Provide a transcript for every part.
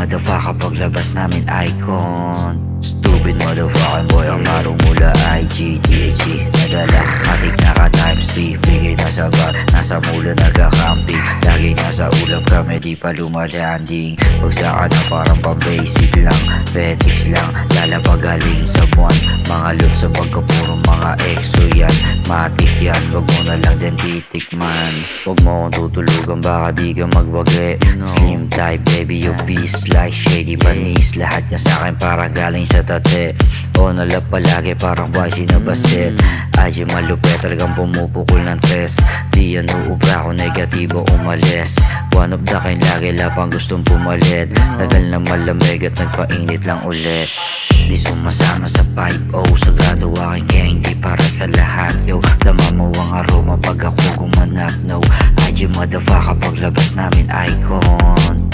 motherfucker paglabas namin icon. Stupid motherfucking boy ang marong mula IG, THC nadala, matik na ka times 3. Bigay na sa bar, nasa mula nagka-camping. Lagi nasa ulap kami, di pa lumalanding. Pagsaka na parang pang-basic lang, fetish lang, lalapag galing sa buwan. Mga loot sa pagkapuro, mga exo yan, matik yan, wag mo na lang din titikman. Wag mo akong tutulugan, baka di ka magbagi. Slim type baby, yung beast like shady banis. Lahat niya sa'kin parang galing sa tate. O nalap palagi parang YC na baset. IG malupet, talagang pumupukol ng tres. Di yan uubra ko, negatibo umalis. One of the kind, lagi lapang gustong pumalit. Tagal na malamig at nagpainit lang ulit. Di sumasama sa 5-0, sagrado aking kaya hindi para sa lahat. Yo, dama mo ang aroma pag ako gumanap. No, IG motherfucker paglabas namin icon.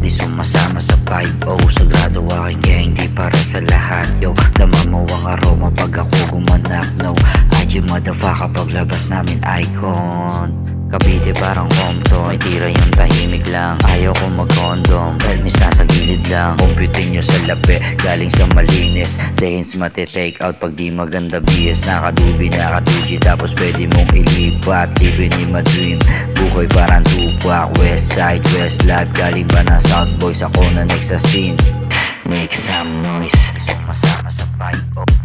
Di sumasama sa 5-0, sagrado aking kaya hindi para sa lahat. Yo, dama mo ang aroma pag ako gumanap. No, IG motherfucker paglabas namin icon. Cavite parang Compton, may tira yung tahimik lang. Ayaw ko mag-condom, Redmis nasa gilid lang. Computin nyo sa labi, galing sa malinis. Dehins mati-take out pag di maganda BS. Nakadubi, naka-2G, tapos pwede mong ilipat. Living in my dream, bukoy parang Tupac. West side, west life, galing ba na South Boys. Ako na next sa scene, make some noise. Sumasama sa 5-0.